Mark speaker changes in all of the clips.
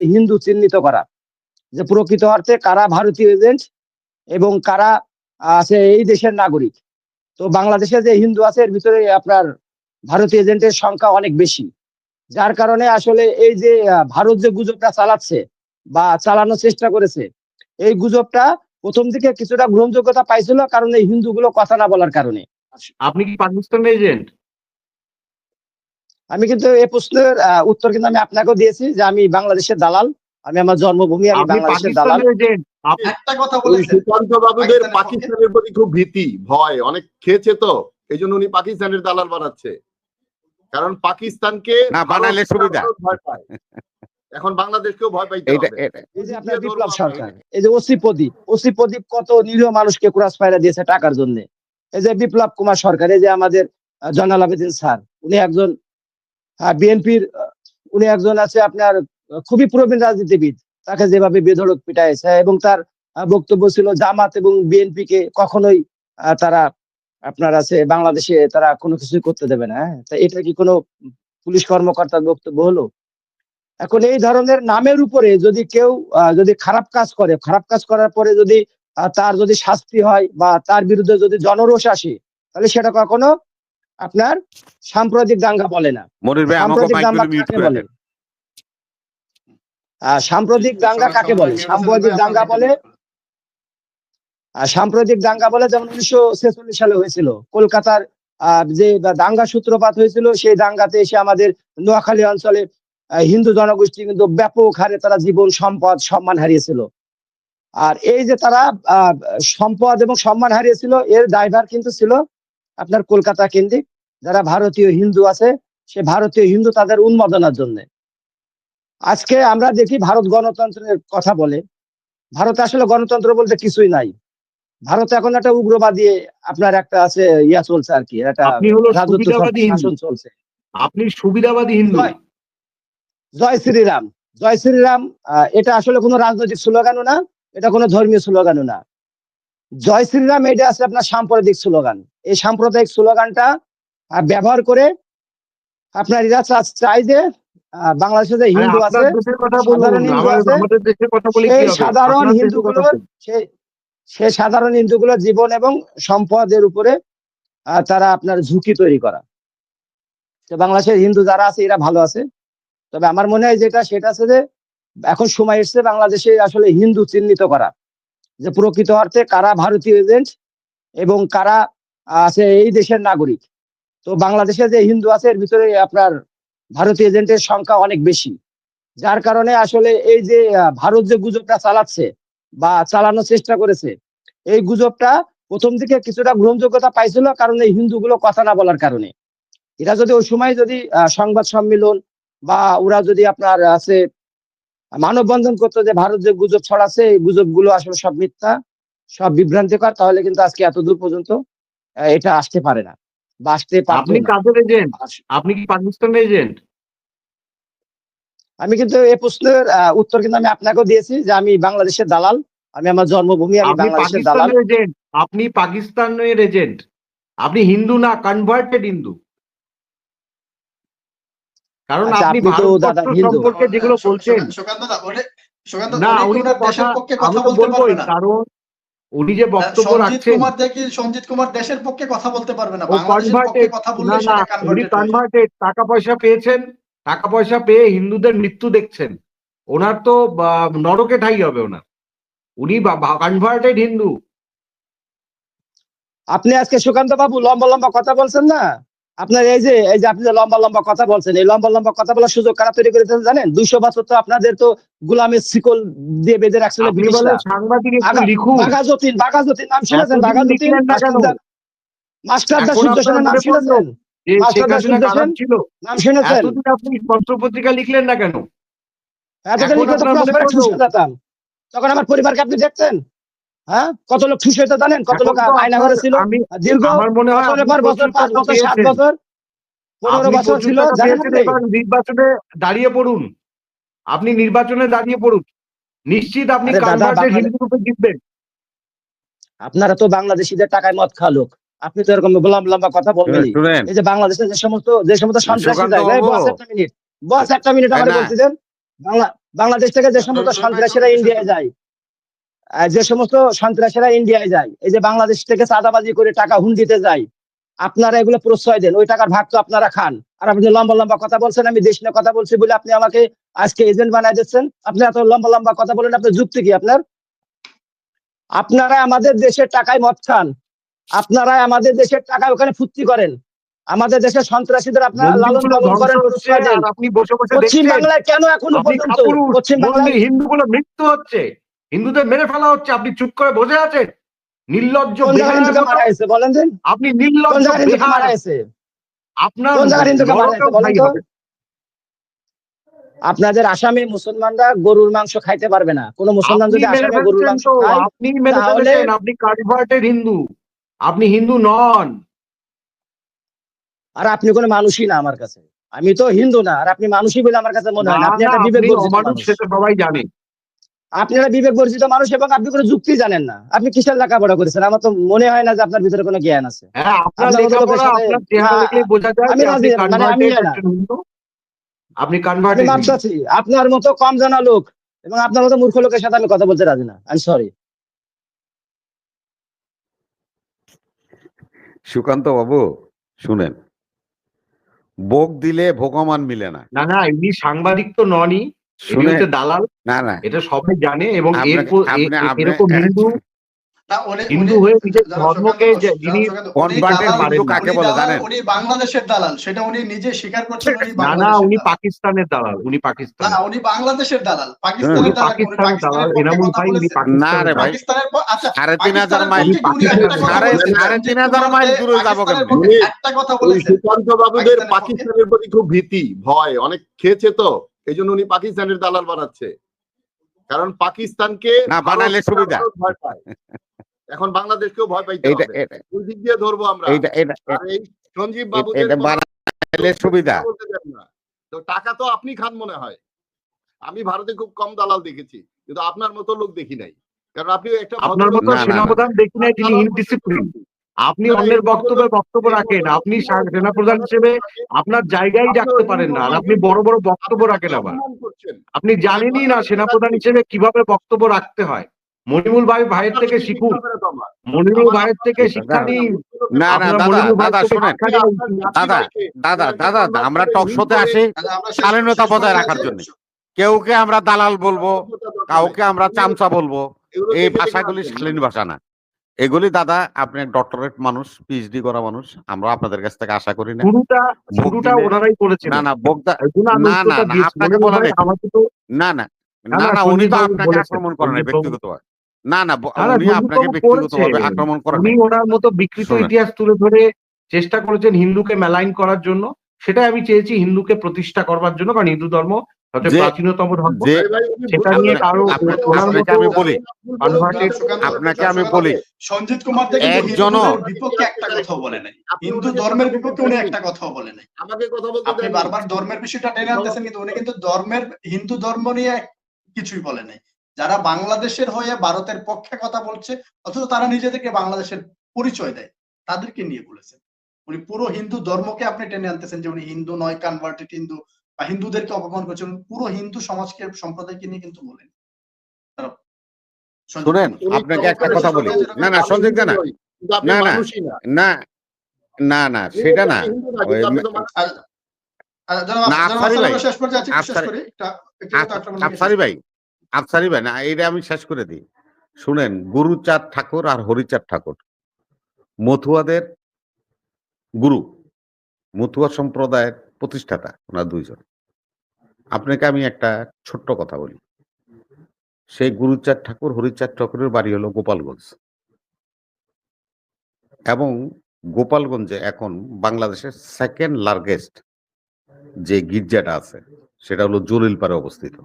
Speaker 1: হিন্দু চিহ্নিত করা, যে প্রকৃত অর্থে কারা ভারতীয় এজেন্ট এবং কারা আছে এই দেশের নাগরিক। তো বাংলাদেশে যে হিন্দু আছে এর ভিতরে আপনার ভারতীয় এজেন্টের সংখ্যা অনেক বেশি, যার কারণে আসলে এই যে ভারত যে গুজবটা চালাচ্ছে বা চালানোর চেষ্টা করেছে, এই গুজবটা প্রথম দিকে কিছুটা গ্রহণযোগ্যতা পাইছিল, কারণ এই হিন্দুগুলো কথা না বলার কারণে।
Speaker 2: আপনি কি পাকিস্তানের এজেন্ট?
Speaker 1: আমি কিন্তু এই প্রশ্নের উত্তর কিন্তু আমি আপনাকেও দিয়েছি যে আমি বাংলাদেশের দালাল, আমি আমার জন্মভূমি, আমি বাংলাদেশের দালাল।
Speaker 3: একটা কথা বলেছেন,
Speaker 4: সুকান্ত বাবুদের পাকিস্তানের প্রতি খুব ভীতি ভয় অনেক খেয়েছে, তো এই জন্য উনি পাকিস্তানের দালাল বানাচ্ছে, কারণ পাকিস্তানকে
Speaker 5: না বানালে সুবিধা।
Speaker 4: ভয় পায়, এখন বাংলাদেশকেও ভয় পাইতে হবে।
Speaker 1: এই যে আপনার বিপ্লব সরকার, এই যে ওসি প্রদীপ কত নিরীহ মানুষকে ক্রস ফায়ার দিয়েছে টাকার জন্য। এই যে বিপ্লব কুমার সরকার, এই যে আমাদের জয়নাল আবেদিন স্যার, উনি একজন বিএনপির, উনি একজন আছে আপনার খুবই প্রবীণ রাজনীতিবিদ, তাকে যেভাবে বেধড়ক পিটাইছে এবং তার বক্তব্য ছিল জামাত এবং বিএনপি কে কখনোই তারা আপনার আছে বাংলাদেশে তারা কোনো কিছুই করতে দেবে না। তা এটা কি কোনো পুলিশ কর্মকর্তার বক্তব্য হলো? এখন এই ধরনের নামের উপরে যদি কেউ যদি খারাপ কাজ করে, খারাপ কাজ করার পরে যদি তার যদি শাস্তি হয় বা তার বিরুদ্ধে যদি জনরোষ আসে, তাহলে সেটা কখনো আপনার সাম্প্রদায়িক দাঙ্গা বলে না। সাম্প্রদায়িক দাঙ্গা কাকে বলে? সাম্প্রদায়িক দাঙ্গা কাকে বলে? সাম্প্রদায়িক দাঙ্গা বলে যেমন 1946 সালে হয়েছিল কলকাতার যে দাঙ্গা সূত্রপাত হয়েছিল, সেই দাঙ্গাতে এসে আমাদের নোয়াখালী অঞ্চলে হিন্দু জনগোষ্ঠী কিন্তু ব্যাপক হারে তারা জীবন সম্পদ সম্মান হারিয়েছিল। আর এই যে তারা সম্পদ এবং সম্মান হারিয়েছিল, এর দায়ভার কিন্তু ছিল আপনার কলকাতা কেন্দ্রিক যারা ভারতীয় হিন্দু আছে, সে ভারতীয় হিন্দু তাদের উন্মাদনার জন্য। আজকে আমরা দেখি ভারত গণতন্ত্রের কথা বলে, ভারতে আসলে গণতন্ত্র বলতে কিছুই নাই। ভারত এখন একটা উগ্রবাদী আপনার একটা আছে ইয়া চলছে আর কি, একটা রাজত্ব শাসন চলছে।
Speaker 2: আপনি সুবিধাবাদী হিন্দু।
Speaker 1: জয় শ্রীরাম, জয় শ্রীরাম, এটা আসলে কোনো রাজনৈতিক স্লোগানও না, এটা কোনো ধর্মীয় স্লোগানও না। জয় শ্রীরাম এটা আছে আপনার সাম্প্রদায়িক স্লোগান। এই সাম্প্রদায়িক স্লোগানটা ব্যবহার করে আপনার এরা চাই যে বাংলাদেশে যে হিন্দু আছে, সেই সাধারণ হিন্দুগুলোর জীবন এবং সম্পদের উপরে তারা আপনার ঝুঁকি তৈরি করা। তো বাংলাদেশের হিন্দু যারা আছে এরা ভালো আছে, তবে আমার মনে হয় যেটা সেটা আছে যে এখন সময় এসছে বাংলাদেশে আসলে হিন্দু চিহ্নিত করা, যে প্রকৃত অর্থে কারা ভারতীয় এজেন্ট এবং কারা আছে এই দেশের নাগরিক। তো বাংলাদেশে যে হিন্দু আছে এর ভিতরে আপনার ভারতীয় এজেন্টের সংখ্যা অনেক বেশি, যার কারণে আসলে এই যে ভারত যে গুজবটা চালাচ্ছে বা চালানোর চেষ্টা করেছে, এই গুজবটা প্রথম দিকে কিছুটা গ্রহণযোগ্যতা পাইছিল, কারণ এই হিন্দুগুলো কথা না বলার কারণে। এরা যদি ওই সময় যদি সংবাদ সম্মেলন বা ওরা যদি আপনার আছে মানববন্ধন করতো যে ভারত যে গুজব ছড়াচ্ছে এই গুজবগুলো আসলে সব মিথ্যা, সব বিভ্রান্তিকর, তাহলে কিন্তু আজকে এত দূর পর্যন্ত এটা আসতে পারে না বা আসতে পারতো না।
Speaker 2: আপনি কাদের এজেন্ট? আপনি কি পাকিস্তানের এজেন্ট?
Speaker 1: আমি কিন্তু এই প্রশ্নের উত্তর কিন্তু আমি আপনাকেও দিয়েছি যে আমি বাংলাদেশের দালাল, আমি আমার জন্মভূমি, আমি বাংলাদেশের দালাল।
Speaker 2: আপনি পাকিস্তানের এজেন্ট, আপনি হিন্দু না, কনভার্টেড হিন্দু। কারণ আপনি ভারতবর্ষ সম্পর্কে যেগুলো বলছেন না, উনি তো দেশের পক্ষে কথা বলতে পারবে না, কারণ উনি যে বক্তব্য রাখছেন
Speaker 3: সঞ্জিত কুমার দেশের পক্ষে কথা বলতে পারবে না, বাংলাদেশের পক্ষে কথা বললে সেটা
Speaker 2: কনভার্টেড। টাকা পয়সা পেয়েছেন, টাকা পয়সা পেয়ে হিন্দুদের মৃত্যু দেখছেন, ওনার তো নরকে ঠাই হবে ওনার। উনি কনভার্টেড হিন্দু।
Speaker 1: আপনি আজকে সুকান্ত বাবু লম্বা লম্বা কথা বলছেন না, আপনার এই যে আপনি যে লম্বা লম্বা কথা বলছেন, এই লম্বা লম্বা কথা বলার সুযোগ কারা তৈরি করেছেন জানেন? 200 বছর তো আপনাদের তো গোলামের শিকল দিয়ে বেঁধে রাখছিল ব্রিটিশরা। বাঘাযতীন নাম শুনেছেন? বাঘাযতীন মাস্টারদা সূর্য সেনের নাম শুনেছেন? মাস্টারদা সূর্য সেন নাম শুনেছেন?
Speaker 2: আপনি পত্রপত্রিকা লিখলেন না কেন?
Speaker 1: এতদিন লিখলে তো প্রসপেরে ঠুস হয়ে যেতাম। তখন আমার পরিবারকে আপনি দেখতেন? হ্যাঁ, কত লোক ঠুস হইতে জানেন? কত লোক আয়না ঘরে ছিল? দীর্ঘ বছরের পর বছর, 5 বছর, 7 বছর, 15 বছর ছিল।
Speaker 2: নির্বাচনে দাঁড়িয়ে পড়ুন, আপনি নির্বাচনে দাঁড়িয়ে পড়ুন, নিশ্চিত আপনি কনভার্টেড হিন্দু রূপে জিতবেন।
Speaker 1: আপনারা তো বাংলাদেশিদের টাকায় মদ খাওয়া লোক, আপনি তো এরকম লম্বা কথা বলবেন। এই যে বাংলাদেশের যে সমস্ত সন্ত্রাসী যায়, বস একটা মিনিট আমাকে বলতে দেন। বাংলাদেশ থেকে যে সমস্ত সন্ত্রাসীরা ইন্ডিয়ায় যায়, যে সমস্ত সন্ত্রাসীরা ইন্ডিয়ায় যায়, এই যে বাংলাদেশ থেকে চাঁদাবাজি করে টাকা হুন্ডিতে যায়, আপনারা এগুলো প্রশ্রয় দেন, ওই টাকার ভাগ তো আপনারা খান। আর আপনি লম্বা লম্বা কথা বলছেন, আমি দেশ নিয়ে কথা বলছি বলে আপনি আমাকে আজকে এজেন্ট বানাই দিচ্ছেন। আপনি এত লম্বা লম্বা কথা বলেন, আপনার যুক্তি কি? আপনারা আমাদের দেশের টাকায় মদ খান, আপনারা আমাদের দেশের টাকায় ওখানে ফুর্তি করেন, আমাদের দেশের সন্ত্রাসীদের আপনারা লালন
Speaker 2: মন্দিরগুলো
Speaker 1: পালন
Speaker 2: ধ্বংস
Speaker 1: করেন,
Speaker 2: হচ্ছে
Speaker 1: প্রশ্রয় দেন।
Speaker 2: আর আপনি বসে বসে
Speaker 1: পশ্চিম
Speaker 2: দেখছেন।
Speaker 1: বাংলায় কেন এখনো
Speaker 2: আপনি
Speaker 1: পর্যন্ত
Speaker 2: কাপুরুষ।
Speaker 1: পশ্চিম বাংলায়
Speaker 2: হিন্দুগুলো মৃত্যু হচ্ছে, হিন্দুদের মেরে ফেলা হচ্ছে, আপনি চুপ করে বসে আছেন নির্লজ্জ
Speaker 1: কোন জায়গায়
Speaker 2: বেহায়ার
Speaker 1: হিন্দুকে
Speaker 2: মতো।
Speaker 1: মারা হয়েছে বলেন দিন?
Speaker 2: আপনি
Speaker 1: কোন
Speaker 2: নির্লজ্জ
Speaker 1: জায়গায় হিন্দুকে মারা
Speaker 2: বেহায়ার।
Speaker 1: হয়েছে?
Speaker 2: আপনার
Speaker 1: কোন জায়গায় হিন্দুকে মারা হয়েছে
Speaker 2: নরকেও
Speaker 1: বলেন
Speaker 2: ঠাঁই
Speaker 1: তো?
Speaker 2: হবে।
Speaker 1: আপনাদের আসামে মুসলমানরা গরুর মাংস খাইতে পারবে না। কোন মুসলমান
Speaker 2: আপনি
Speaker 1: যদি
Speaker 2: মেরে
Speaker 1: আসামে গরুর
Speaker 2: ফেলছেন
Speaker 1: মাংস
Speaker 2: তো,
Speaker 1: খায়,
Speaker 2: আপনি মেরে
Speaker 1: তাহলে
Speaker 2: ফেলেছেন। আপনি কনভার্টেড হিন্দু, আপনি হিন্দু নন।
Speaker 1: আর আপনি কোনো মানুষই না আমার কাছে। আমি তো হিন্দু না, আর আপনি মানুষই বলে আমার কাছে মনে
Speaker 2: না
Speaker 1: হয় না। আপনি
Speaker 2: না,
Speaker 1: একটা বিবেক
Speaker 2: আপনি
Speaker 1: বর্জিত
Speaker 2: অমানুষ,
Speaker 1: মানুষ।
Speaker 2: সেটা সবাই জানে।
Speaker 1: আপনি একটা বিবেক বর্জিত মানুষ এবং আপনি কোনো যুক্তি জানেন না। আপনি কিসের লেখাপড়া করেছেন? আমার তো মনে হয় না যে আপনার ভিতরে কোনো জ্ঞান আছে।
Speaker 2: হ্যাঁ, আপনার
Speaker 1: আপনার মতো লোকের
Speaker 2: লেখাপড়া,
Speaker 1: সাথে
Speaker 2: আপনার
Speaker 1: না,
Speaker 2: চেহারা দেখলেই বোঝা যায়
Speaker 1: আমি
Speaker 2: যে আপনি
Speaker 1: রাজি, মানে আমি
Speaker 2: কনভার্টেড
Speaker 1: না,
Speaker 2: একজন হিন্দু। আপনি
Speaker 1: আমি
Speaker 2: কনভার্টেড
Speaker 1: মাপ
Speaker 2: হিন্দু।
Speaker 1: চাচ্ছি। আপনার মতো কম জানা লোক এবং আপনার মতো মূর্খ লোকের সাথে আমি কথা বলতে রাজি না। I sorry.
Speaker 5: সুকান্ত বাবু শুনেন, বোক দিলে ভগবান মিলে না।
Speaker 2: না না, ইনি সাংবাদিক তো ননই, ইনি
Speaker 5: শুনে
Speaker 2: হচ্ছে দালাল।
Speaker 5: না না
Speaker 2: এটা সবাই জানে। এবং
Speaker 5: আপনি
Speaker 2: এরকম হিন্দু
Speaker 3: না,
Speaker 2: হিন্দু হয়ে নিজের ধর্মকে যিনি
Speaker 5: কনভার্টেড
Speaker 2: দালাল,
Speaker 5: হিন্দু কাকে বলে জানেন?
Speaker 3: উনি বাংলাদেশের দালাল, সেটা উনি নিজে স্বীকার করছেন। উনি
Speaker 2: না না,
Speaker 3: বাংলাদেশের
Speaker 2: উনি
Speaker 3: দালাল।
Speaker 2: পাকিস্তানের দালাল। উনি
Speaker 3: না,
Speaker 2: পাকিস্তান,
Speaker 3: উনি বাংলাদেশের দালাল,
Speaker 2: উনি
Speaker 3: পাকিস্তানের দালাল। উনি
Speaker 2: পাকিস্তানের দালাল।
Speaker 3: পাকিস্তানের পক্ষে
Speaker 2: এনামুল
Speaker 3: কথা
Speaker 2: ভাই, উনি
Speaker 3: বলেছেন।
Speaker 5: না রে
Speaker 2: পাকিস্তানের
Speaker 5: ভাই,
Speaker 3: পাকিস্তানের আচ্ছা,
Speaker 5: 3,500 মাইল,
Speaker 3: পক্ষে কি উনি একটা কথা বলেছেন?
Speaker 5: 3,500 মাইল দূরে যাবো
Speaker 3: পাকিস্তানের
Speaker 5: কেমনে?
Speaker 3: পক্ষে একটা কথা
Speaker 4: ওই
Speaker 3: বলেছেন।
Speaker 4: সুকান্ত বাবুদের
Speaker 3: পাকিস্তানের পক্ষে।
Speaker 4: পাকিস্তানের প্রতি খুব ভীতি, ভয় অনেক খেয়েছে তো, এই জন্য উনি পাকিস্তানের দালাল বানাচ্ছে। কারণ পাকিস্তানকে
Speaker 5: না বানাইলে সুবিধা।
Speaker 4: ভারত ভয় পায়, এখন বাংলাদেশকেও ভয় পাইতে
Speaker 5: এইটা
Speaker 4: হবে। কোন দিক দিয়ে ধরবো আমরা?
Speaker 5: এইটা এইটা
Speaker 4: আর এই সঞ্জীব বাবুদের
Speaker 5: এটা
Speaker 4: কথা
Speaker 5: বানাইলে সুবিধা।
Speaker 4: বলতে দেন না। তো টাকা তো আপনি খান মনে হয়। আমি ভারতে খুব কম দালাল দেখেছি, কিন্তু আপনার মতো লোক দেখি নাই। কারণ আপনি একটা
Speaker 2: আপনার মতো
Speaker 5: না, না,
Speaker 2: সেনাপ্রধান দেখি নাই, যিনি ইনডিসিপ্লিন। আপনি অন্যের বক্তব্য রাখেন। আপনি সেনাপ্রধান হিসেবে আপনার জায়গায় রাখতে পারেন না, আর আপনি বড় বড় বক্তব্য রাখেন আবার। আপনি জানেনই না সেনাপ্রধান হিসেবে কিভাবে বক্তব্য রাখতে হয়। মনিমুল ভাইয়ের থেকে শিখুন, মনিমুল ভাইয়ের থেকে শিক্ষা নিন।
Speaker 5: না না
Speaker 2: আপনার
Speaker 5: দাদা
Speaker 2: মনিমুল ভাইয়ের
Speaker 5: দাদা
Speaker 2: থেকে
Speaker 5: শুনেন,
Speaker 2: শিক্ষা নিন।
Speaker 5: দাদা আমরা টক শোতে আসি স্বাধীনতা বজায় রাখার জন্য। কেউকে আমরা দালাল বলবো, কাউকে আমরা চামচা বলবো, এই ভাষাগুলি শালীন ভাষা না। এগুলি দাদা, আপনি ডক্টরেট মানুষ, পিএইচডি করা মানুষ, আমরা আপনাদের কাছ থেকে আশা করি না।
Speaker 2: শুরুটা ওনারাই করেছেন।
Speaker 5: না না বকদা,
Speaker 2: না
Speaker 5: না না আপনাকে বলা নাই। না না না না, উনি তো আপনাকে আক্রমণ করেন নাই ব্যক্তিগতভাবে। না না, উনি আপনাকে ব্যক্তিগতভাবে আক্রমণ করেন
Speaker 2: উনি
Speaker 5: নাই।
Speaker 2: ওনার মতো বিকৃত
Speaker 5: শোনেন।
Speaker 2: ইতিহাস তুলে ধরে চেষ্টা করেছেন হিন্দুকে মেলাইন করার জন্য। সেটাই আমি চেয়েছি, হিন্দুকে প্রতিষ্ঠা করবার জন্য। কারণ হিন্দু ধর্ম সবচেয়ে প্রাচীনতম ধর্ম।
Speaker 5: যে
Speaker 2: সেটা নিয়ে কারো ওনার মতো
Speaker 5: আমি বলি,
Speaker 2: কনভার্টেড
Speaker 5: আপনাকে আমি বলি,
Speaker 3: সঞ্জিত কুমার থেকে
Speaker 5: একজনও
Speaker 3: হিন্দুদের বিপক্ষে একটা কথাও বলে নাই। হিন্দু ধর্মের বিপক্ষে উনি একটা কথাও বলে নাই।
Speaker 4: আমাকে কথা বলতে
Speaker 3: আপনি
Speaker 4: দেন।
Speaker 3: বারবার ধর্মের বিষয়টা টেনে আনতেছেন, কিন্তু উনি কিন্তু হিন্দু ধর্ম নিয়ে কিছুই বলে নাই। যারা বাংলাদেশের হয়ে ভারতের পক্ষে কথা বলছে, অথচ তারা নিজেদেরকে বাংলাদেশের পরিচয় দেয়, তাদেরকে নিয়ে বলেছেন। উনি পুরো হিন্দু ধর্মকে আপনি টেনে আনতেছেন যে উনি হিন্দু নয়, কনভার্টেড হিন্দু, বা হিন্দুদেরকে অপমান করছেন। পুরো হিন্দু সমাজকে, সম্প্রদায়কে নিয়ে কিন্তু বলেন।
Speaker 5: শুনেন, আপনাকে একটা কথা বলি। না না সঞ্জয় দা, না না না না না না সেটা না। আফসারি ভাই না, এটা আমি শেষ করে দিই। শুনেন, গুরুচাঁদ ঠাকুর আর হরিচাঁদ ঠাকুর মথুয়াদের গুরু, মথুয়া সম্প্রদায়ের প্রতিষ্ঠাতা, ওনার দুইজন। আপনাকে আমি একটা ছোট্ট কথা বলি। সেই গুরুচাঁদ ঠাকুর হরিচাঁদ ঠাকুরের বাড়ি হলো গোপালগঞ্জ, এবং গোপালগঞ্জে এখন বাংলাদেশের সেকেন্ড লার্জেস্ট যে গির্জাটা আছে সেটা হলো জলিলপাড়ে অবস্থিত,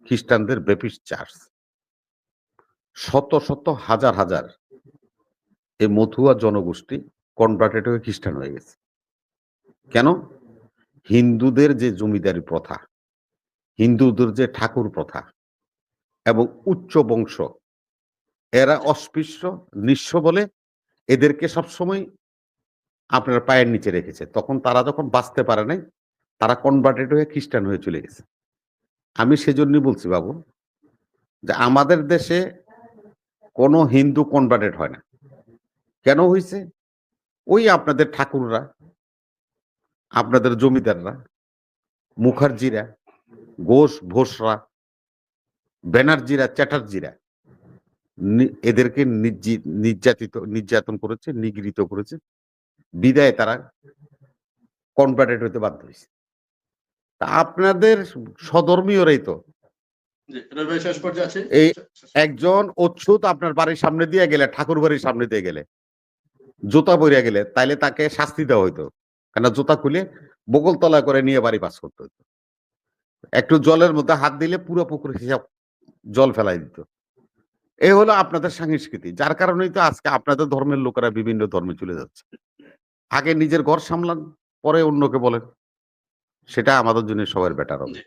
Speaker 5: খ্রিস্টানদের ব্যাপটিস্ট চার্চ। শত শত হাজার হাজার এই মথুয়া জনগোষ্ঠী কনভার্টেড হয়ে খ্রিস্টান হয়ে গেছে। কেন? হিন্দুদের যে জমিদারি প্রথা, হিন্দুদের যে ঠাকুর প্রথা এবং উচ্চ বংশ, এরা অস্পৃশ্য নিঃস্ব বলে এদেরকে সবসময় আপনার পায়ের নিচে রেখেছে। তখন তারা যখন বাঁচতে পারে নাই, তারা কনভার্টেড হয়ে খ্রিস্টান হয়ে চলে গেছে। আমি সেজন্যই বলছি বাবু যে আমাদের দেশে কোনো হিন্দু কনভার্টেড হয় না। কেন হয়েছে? ওই আপনাদের ঠাকুররা, আপনাদের জমিদাররা, মুখার্জিরা, ঘোষ ভোসরা, ব্যানার্জিরা, চ্যাটার্জিরা এদেরকে নির্যাতন করেছে, নিগৃহীত করেছে, বিদায় তারা কনভার্টেড হতে বাধ্য হয়েছে। তা আপনাদের স্বধর্মীয়রাই তো
Speaker 3: জি, রবি ভাই শেষ পর্যায়ে আছে।
Speaker 5: এই একজন অচ্ছুত আপনার বাড়ির সামনে দিয়ে গেলে, ঠাকুর বাড়ির সামনে দিয়ে গেলে, জুতা পরিয়া গেলে, তাইলে তাকে শাস্তি দেওয়া হইতো, কেন জুতা খুলে বগল তলা করে নিয়ে বাড়ি পাস করতে হতো। একটু জলের মধ্যে হাত দিলে পুরো পুকুর হিসাব জল ফেলাই দিত। এই হলো আপনাদের সংস্কৃতি, যার কারণেই তো আজকে আপনাদের ধর্মের লোকেরা বিভিন্ন ধর্মে চলে যাচ্ছে। আগে নিজের ঘর সামলান, পরে অন্যকে বলেন, সেটা আমাদের জন্য সবার বেটার হবে।
Speaker 3: জি।